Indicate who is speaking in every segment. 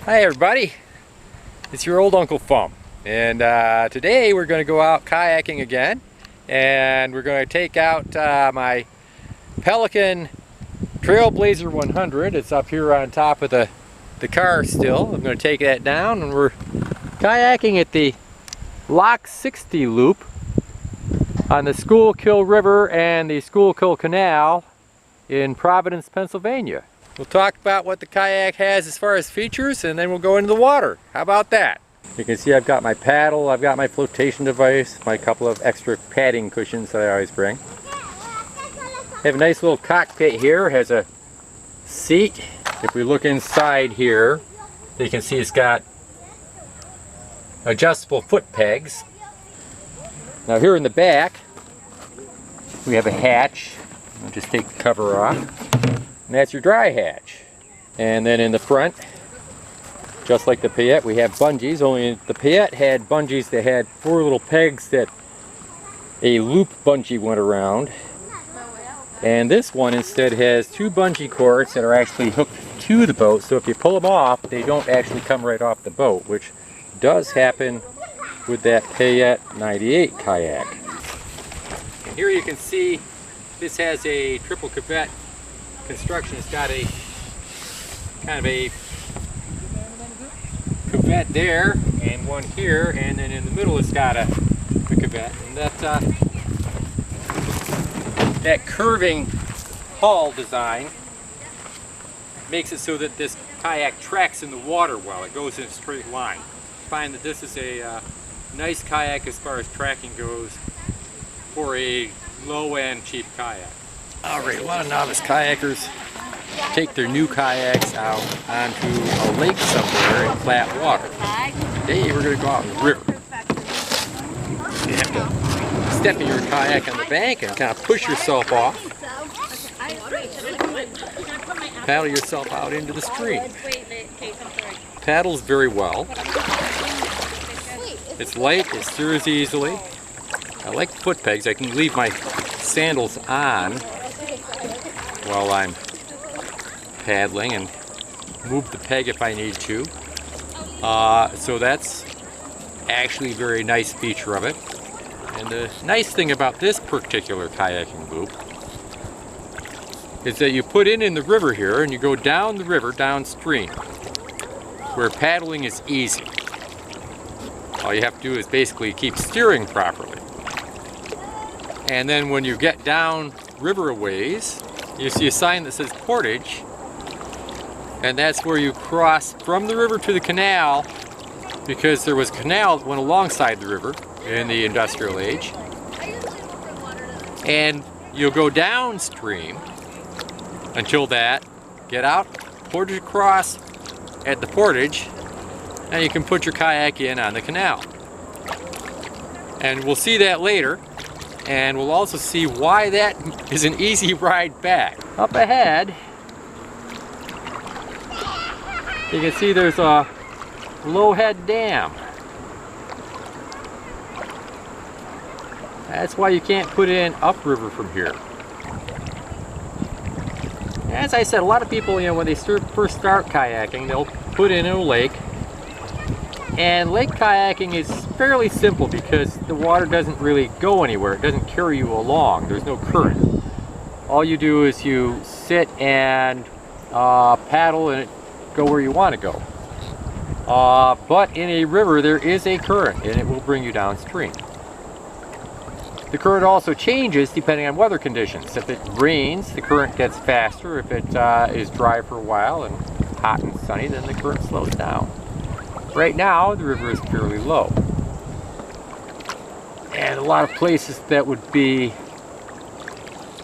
Speaker 1: Hi everybody, it's your old Uncle Fum, and today we're going to go out kayaking again, and we're going to take out my Pelican Trailblazer 100. It's up here on top of the car still. I'm going to take that down, and we're kayaking at the Lock 60 loop on the Schuylkill River and the Schuylkill Canal in Providence, Pennsylvania. We'll talk about what the kayak has as far as features, and then we'll go into the water. How about that? You can see I've got my paddle, I've got my flotation device, my couple of extra padding cushions that I always bring. I have a nice little cockpit here, has a seat. If we look inside here, you can see it's got adjustable foot pegs. Now here in the back, we have a hatch. I'll just take the cover off. And that's your dry hatch. And then in the front, just like the Payette, we have bungees, only the Payette had bungees that had 4 little pegs that a loop bungee went around. And this one instead has 2 bungee cords that are actually hooked to the boat, so if you pull them off, they don't actually come right off the boat, which does happen with that Payette 98 kayak. And here you can see this has a triple cuvette construction. It's got a kind of a cuvette there and one here, and then in the middle it's got a cuvette. And that curving hull design makes it so that this kayak tracks in the water well. It goes in a straight line. I find that this is a nice kayak as far as tracking goes for a low-end cheap kayak. Alright, a lot of novice kayakers take their new kayaks out onto a lake somewhere in flat water. Today we're going to go out in the river. You have to step in your kayak on the bank and kind of push yourself off. Paddle yourself out into the stream. Paddles very well. It's light, it steers easily. I like the foot pegs. I can leave my sandals on while I'm paddling and move the peg if I need to. So that's actually a very nice feature of it. And the nice thing about this particular kayaking loop is that you put in the river here and you go down the river downstream where paddling is easy. All you have to do is basically keep steering properly. And then when you get down river a ways, you see a sign that says portage, and that's where you cross from the river to the canal, because there was a canal that went alongside the river in the industrial age. And you'll go downstream until that, get out, portage across at the portage, and you can put your kayak in on the canal. And we'll see that later. And we'll also see why that is an easy ride back. Up ahead, you can see there's a Lowhead Dam. That's why you can't put in upriver from here. As I said, a lot of people, when they first start kayaking, they'll put in a lake. And lake kayaking is fairly simple because the water doesn't really go anywhere. It doesn't carry you along. There's no current. All you do is you sit and paddle and go where you want to go. But in a river there is a current and it will bring you downstream. The current also changes depending on weather conditions. If it rains, the current gets faster. If it is dry for a while and hot and sunny, then the current slows down. Right now, the river is fairly low. And a lot of places that would be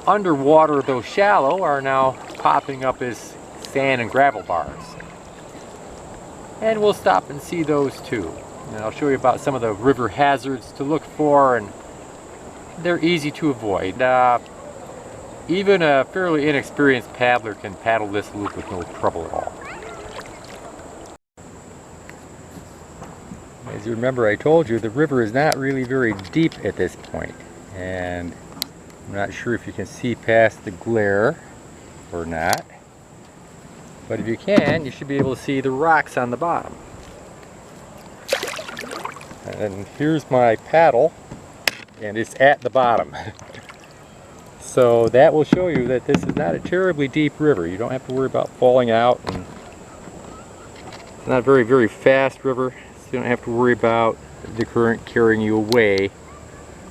Speaker 1: underwater, though shallow, are now popping up as sand and gravel bars. And we'll stop and see those too. And I'll show you about some of the river hazards to look for, and they're easy to avoid. Even a fairly inexperienced paddler can paddle this loop with no trouble at all. As you remember, I told you the river is not really very deep at this point, and I'm not sure if you can see past the glare or not, But if you can, you should be able to see the rocks on the bottom. And here's my paddle, and it's at the bottom. So that will show you that this is not a terribly deep river. You don't have to worry about falling out. And it's not a very, very fast river, so you don't have to worry about the current carrying you away,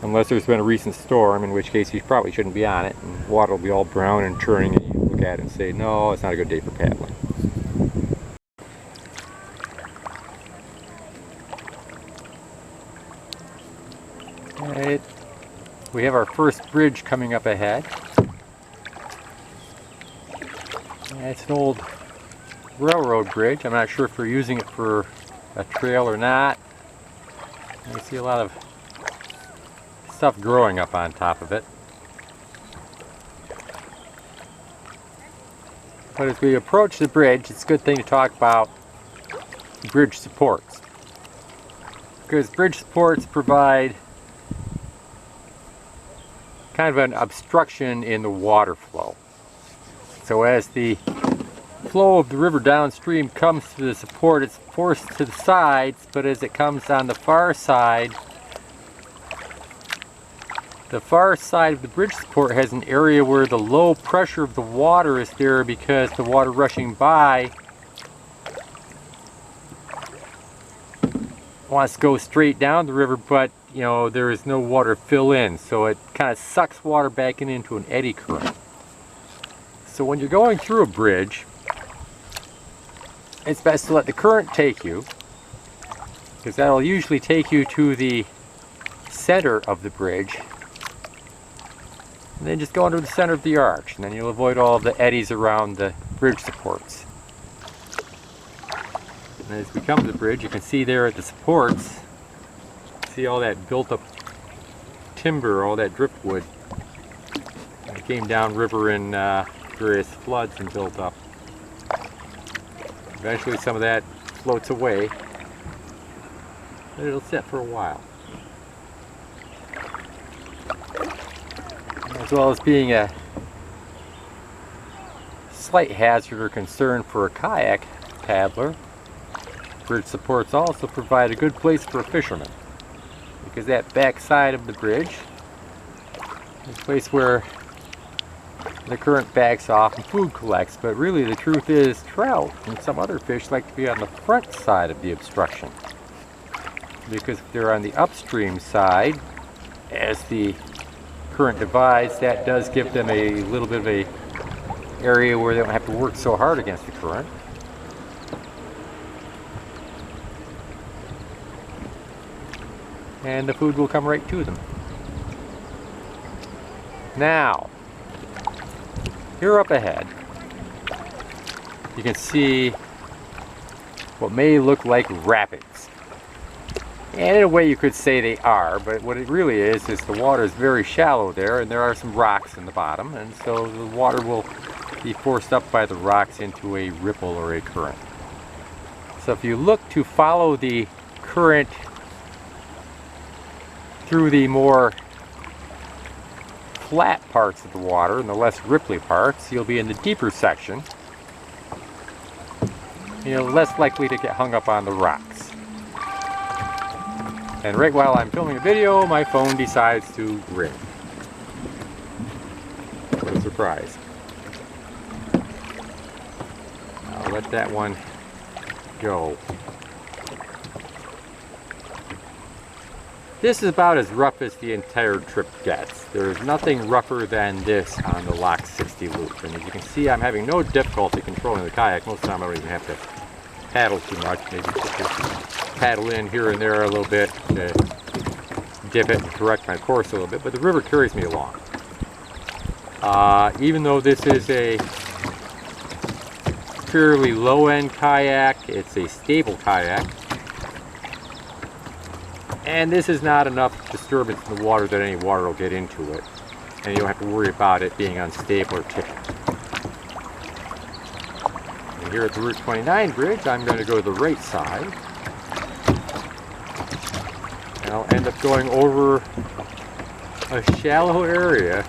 Speaker 1: unless there's been a recent storm, in which case you probably shouldn't be on it, and water will be all brown and churning, and you look at it and say, no, it's not a good day for paddling. Right. We have our first bridge coming up ahead. It's an old railroad bridge. I'm not sure if we're using it for a trail or not. You see a lot of stuff growing up on top of it. But as we approach the bridge, it's a good thing to talk about bridge supports, because bridge supports provide kind of an obstruction in the water flow. So as the flow of the river downstream comes to the support, it's forced to the sides, but as it comes on the far side of the bridge support has an area where the low pressure of the water is there, because the water rushing by wants to go straight down the river, but you know, there is no water to fill in, so it kind of sucks water back into an eddy current. So when you're going through a bridge, it's best to let the current take you, because that'll usually take you to the center of the bridge, and then just go into the center of the arch, and then you'll avoid all of the eddies around the bridge supports. And as we come to the bridge, you can see there at the supports, see all that built up timber, all that driftwood. It came down river in various floods and built up. Eventually some of that floats away, but it'll sit for a while. As well as being a slight hazard or concern for a kayak paddler, bridge supports also provide a good place for a fisherman, because that back side of the bridge is a place where the current backs off and food collects, but really the truth is trout and some other fish like to be on the front side of the obstruction, because if they're on the upstream side, as the current divides, that does give them a little bit of a area where they don't have to work so hard against the current. And the food will come right to them. Now, here up ahead, you can see what may look like rapids. And in a way you could say they are, but what it really is the water is very shallow there, and there are some rocks in the bottom, and so the water will be forced up by the rocks into a ripple or a current. So if you look to follow the current through the more flat parts of the water and the less ripply parts, you'll be in the deeper section. You're less likely to get hung up on the rocks. And right while I'm filming a video, my phone decides to ring. What a surprise. I'll let that one go. This is about as rough as the entire trip gets. There is nothing rougher than this on the Lock 60 loop. And as you can see, I'm having no difficulty controlling the kayak. Most of the time I don't even have to paddle too much. Maybe just paddle in here and there a little bit to dip it and correct my course a little bit. But the river carries me along. Even though this is a fairly low-end kayak, it's a stable kayak. And this is not enough disturbance in the water that any water will get into it. And you don't have to worry about it being unstable or tipping. And here at the Route 29 bridge, I'm going to go to the right side. And I'll end up going over a shallow area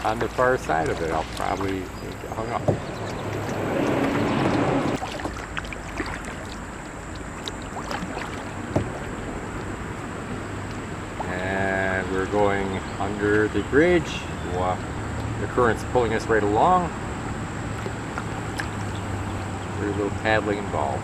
Speaker 1: on the far side of it. I'll probably get hung up. under the bridge. The current's pulling us right along. Very little paddling involved.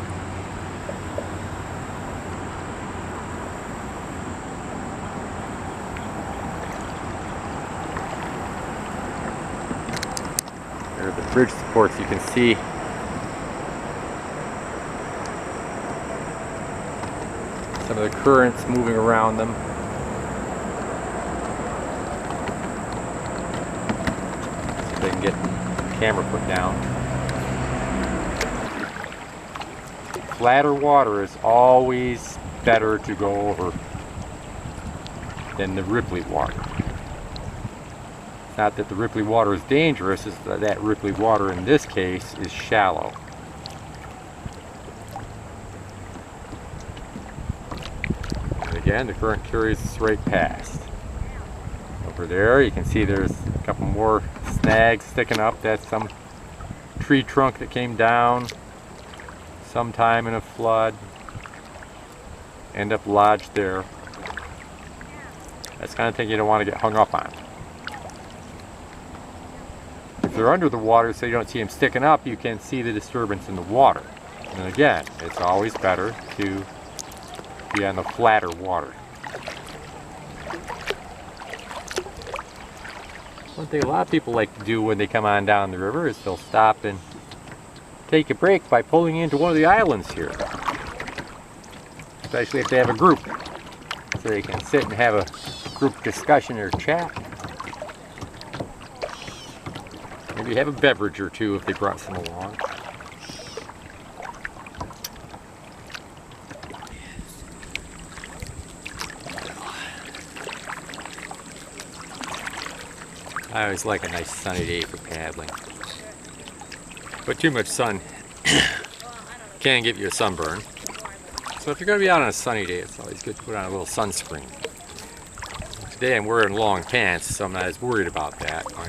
Speaker 1: There are the bridge supports, you can see. Some of the currents moving around them. See if they can get the camera put down. Flatter water is always better to go over than the ripply water. It's not that the ripply water is dangerous, it's that ripply water in this case is shallow. Again, the current carries us right past. Over there you can see there's a couple more snags sticking up. That's some tree trunk that came down sometime in a flood. End up lodged there. That's the kind of thing you don't want to get hung up on. If they're under the water so you don't see them sticking up, you can see the disturbance in the water. And again, it's always better to be on the flatter water. One thing a lot of people like to do when they come on down the river is they'll stop and take a break by pulling into one of the islands here. Especially if they have a group. So they can sit and have a group discussion or chat. Maybe have a beverage or two if they brought some along. I always like a nice sunny day for paddling. But too much sun can give you a sunburn. So if you're going to be out on a sunny day, it's always good to put on a little sunscreen. Today I'm wearing long pants, so I'm not as worried about that. My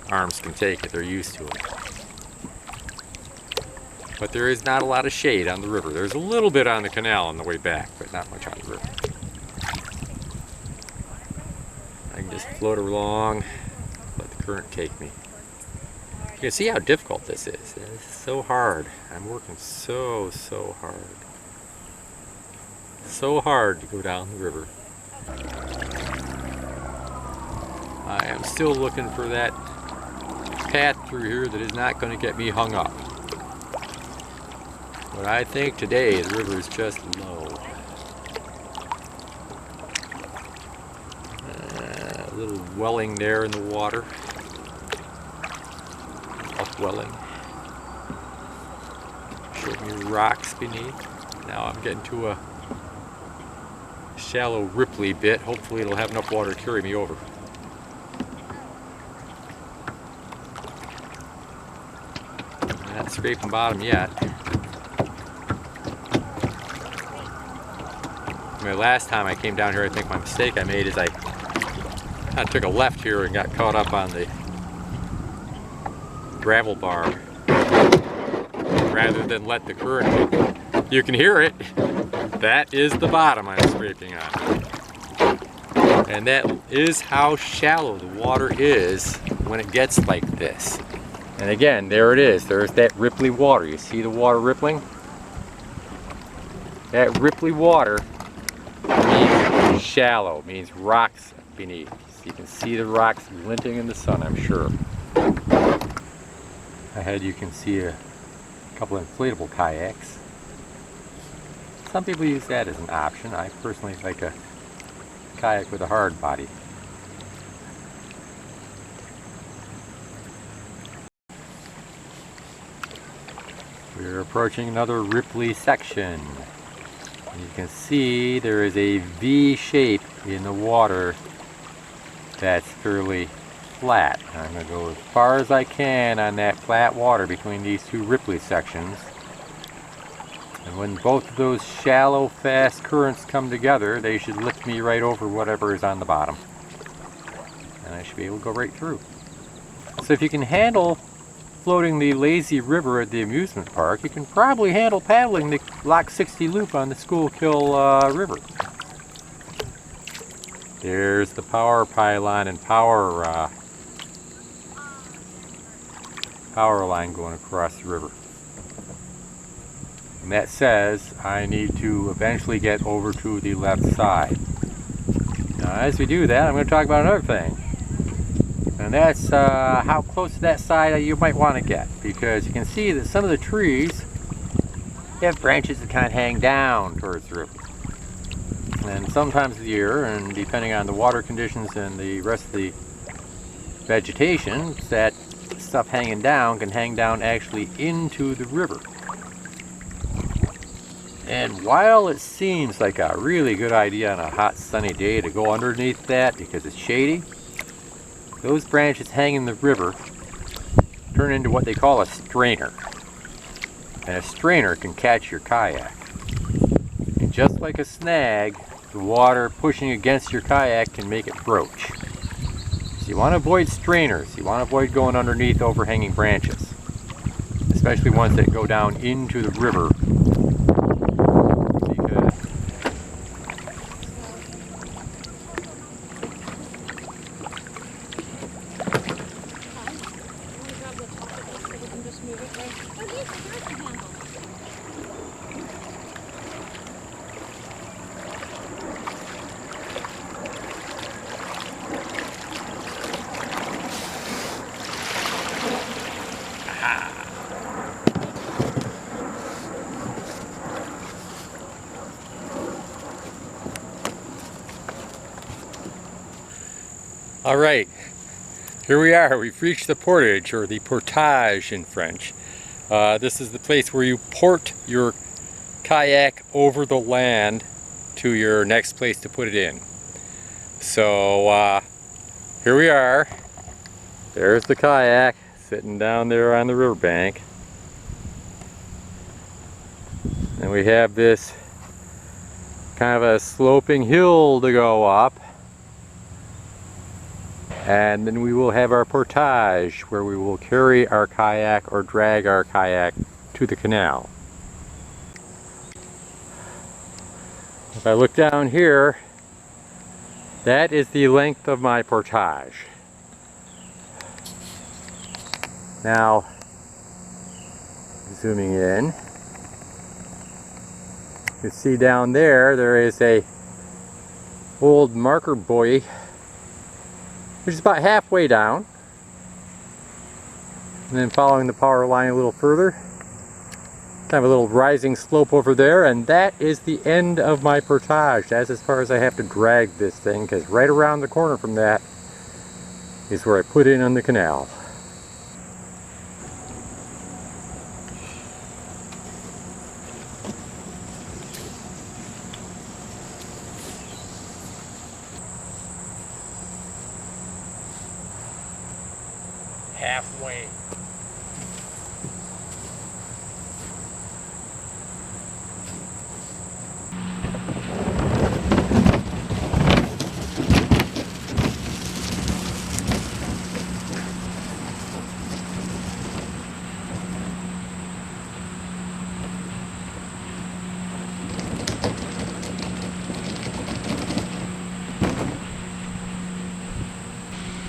Speaker 1: arms can take it, they're used to it. But there is not a lot of shade on the river. There's a little bit on the canal on the way back, but not much on the river. I can just float along, let the current take me. You can see how difficult this is. It's so hard. I'm working so hard. So hard to go down the river. I am still looking for that path through here that is not going to get me hung up. But I think today the river is just low. A little welling there in the water. Upwelling. Showed me rocks beneath. Now I'm getting to a shallow ripply bit. Hopefully it'll have enough water to carry me over. I'm not scraping bottom yet. I mean, last time I came down here, I think my mistake I made is I kind of took a left here and got caught up on the gravel bar rather than let the current take. You can hear it. That is the bottom I'm scraping on. And that is how shallow the water is when it gets like this. And again, there it is. There's that ripply water. You see the water rippling? That ripply water means shallow, means rocks beneath. So you can see the rocks glinting in the sun, I'm sure. Ahead you can see a couple of inflatable kayaks. Some people use that as an option. I personally like a kayak with a hard body. We're approaching another ripply section. You can see there is a V shape in the water that's fairly flat. I'm going to go as far as I can on that flat water between these two ripply sections. And when both of those shallow, fast currents come together, they should lift me right over whatever is on the bottom. And I should be able to go right through. So if you can handle floating the lazy river at the amusement park, you can probably handle paddling the Lock 60 loop on the Schuylkill River. There's the power pylon and power line going across the river. And that says I need to eventually get over to the left side. Now as we do that, I'm going to talk about another thing. And that's how close to that side you might want to get. Because you can see that some of the trees have branches that kind of hang down towards the river. And sometimes of the year, and depending on the water conditions and the rest of the vegetation, that stuff hanging down can hang down actually into the river. And while it seems like a really good idea on a hot sunny day to go underneath that because it's shady, those branches hanging in the river turn into what they call a strainer. And a strainer can catch your kayak. And just like a snag, the water pushing against your kayak can make it broach. So you want to avoid strainers. You want to avoid going underneath overhanging branches, especially ones that go down into the river. All right, here we are. We've reached the portage, or the portage in French. This is the place where you port your kayak over the land to your next place to put it in. So here we are. There's the kayak sitting down there on the riverbank. And we have this kind of a sloping hill to go up. And then we will have our portage, where we will carry our kayak or drag our kayak to the canal. If I look down here, that is the length of my portage. Now, zooming in, you can see down there is a old marker buoy, which is about halfway down, and then following the power line a little further, kind of a little rising slope over there, and that is the end of my portage. That's as far as I have to drag this thing, because right around the corner from that is where I put in on the canal. Halfway.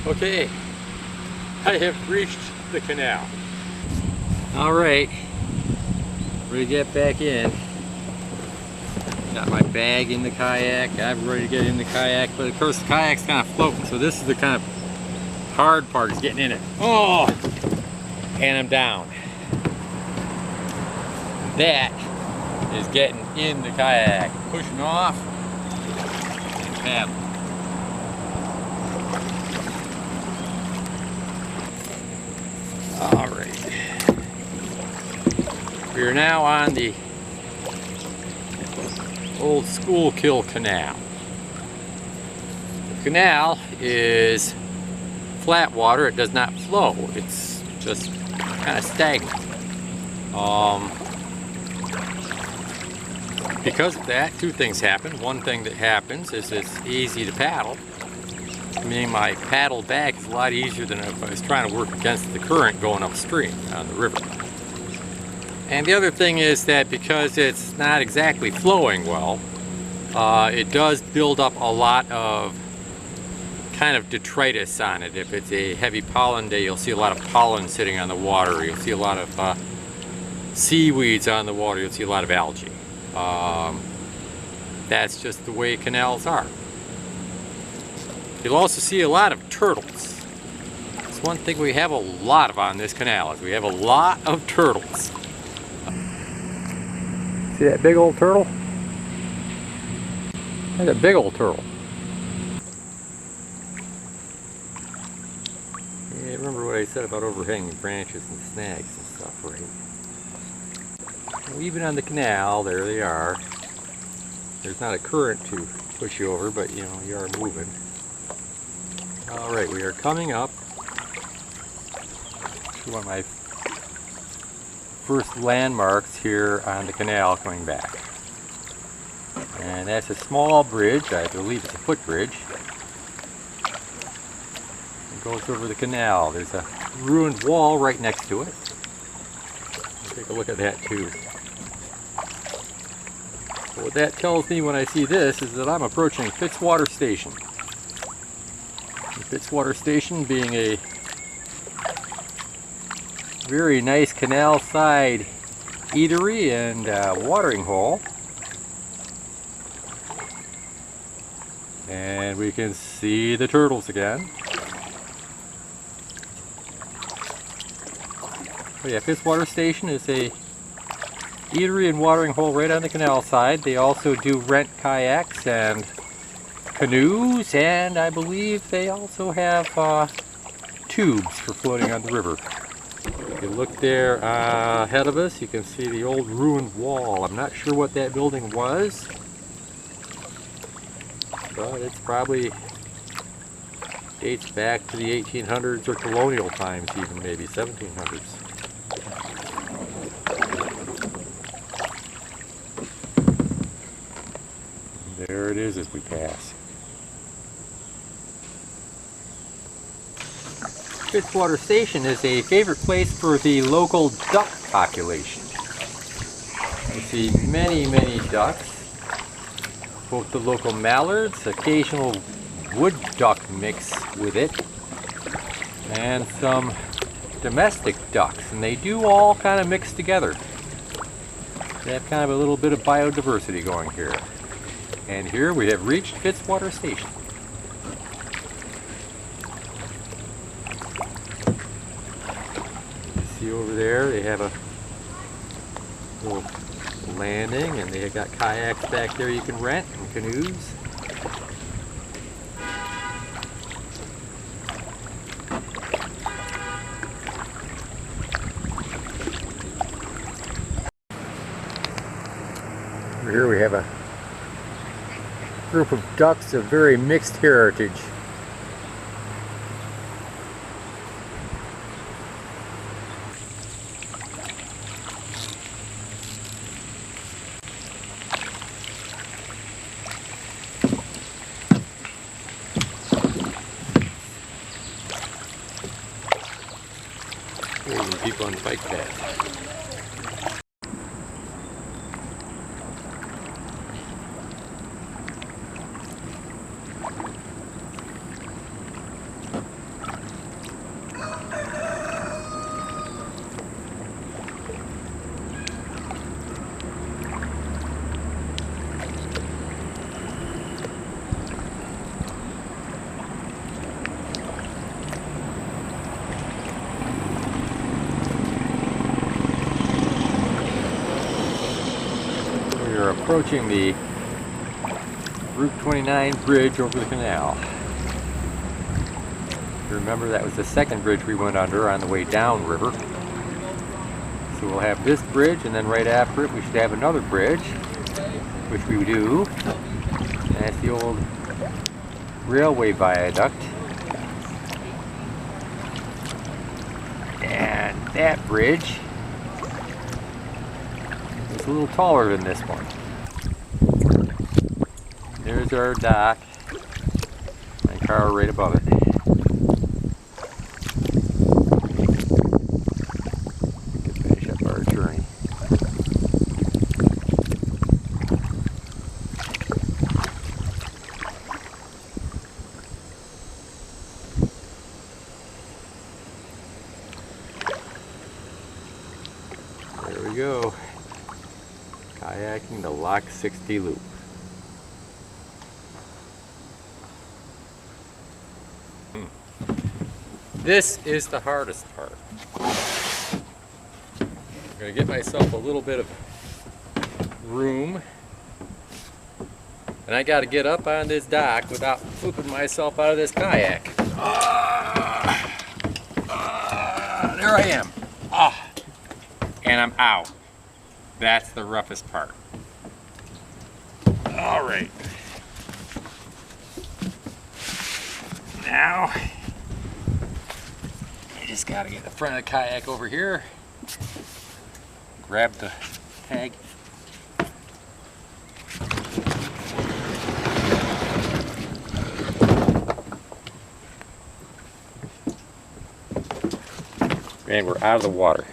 Speaker 1: Okay, I have reached the canal. All right, ready to get back in. Got my bag in the kayak. I'm ready to get in the kayak, but of course the kayak's kind of floating, so this is the kind of hard part, is getting in it. Oh, and I'm down. That is getting in the kayak, pushing off and paddling. All right, we are now on the old Schuylkill Canal. The canal is flat water. It does not flow. It's just kind of stagnant. Because of that, two things happen. One thing that happens is it's easy to paddle. Meaning my paddle back is a lot easier than if I was trying to work against the current going upstream on the river. And the other thing is that because it's not exactly flowing well, it does build up a lot of kind of detritus on it. If it's a heavy pollen day, you'll see a lot of pollen sitting on the water. You'll see a lot of seaweeds on the water. You'll see a lot of algae. That's just the way canals are. You'll also see a lot of turtles. That's one thing we have a lot of on this canal, is we have a lot of turtles. See that big old turtle? That's a big old turtle. Yeah, remember what I said about overhanging branches and snags and stuff, right? Well, even on the canal, there they are. There's not a current to push you over, but you know, you are moving. Alright, we are coming up to one of my first landmarks here on the canal coming back. And that's a small bridge, I believe it's a footbridge. It goes over the canal. There's a ruined wall right next to it. Let's take a look at that too. So what that tells me when I see this is that I'm approaching Fitzwater Station. Fitzwater Station being a very nice canal side eatery and watering hole. And we can see the turtles again. Oh yeah, Fitzwater Station is a eatery and watering hole right on the canal side. They also do rent kayaks and canoes, and I believe they also have tubes for floating on the river. If you look there ahead of us, you can see the old ruined wall. I'm not sure what that building was, but it's probably dates back to the 1800s or colonial times, even maybe 1700s. There it is as we pass. Fitzwater Station is a favorite place for the local duck population. You see many, many ducks, both the local mallards, occasional wood duck mix with it, and some domestic ducks, and they do all kind of mix together. They have kind of a little bit of biodiversity going here. And here we have reached Fitzwater Station. You see over there they have a little landing, and they have got kayaks back there you can rent, and canoes. Over here we have a group of ducks of very mixed heritage. Oh, people on the bike path. We're approaching the Route 29 bridge over the canal. Remember, that was the second bridge we went under on the way downriver. So we'll have this bridge, and then right after it we should have another bridge, which we do. And that's the old railway viaduct. And that bridge is a little taller than this one. There's our dock. My car right above it. We can finish up our journey. the Lock 60 loop. This is the hardest part. I'm going to get myself a little bit of room, and I got to get up on this dock without flipping myself out of this kayak. There I am. And I'm out. That's the roughest part. All right. Now, I just got to get the front of the kayak over here. Grab the tag. And we're out of the water.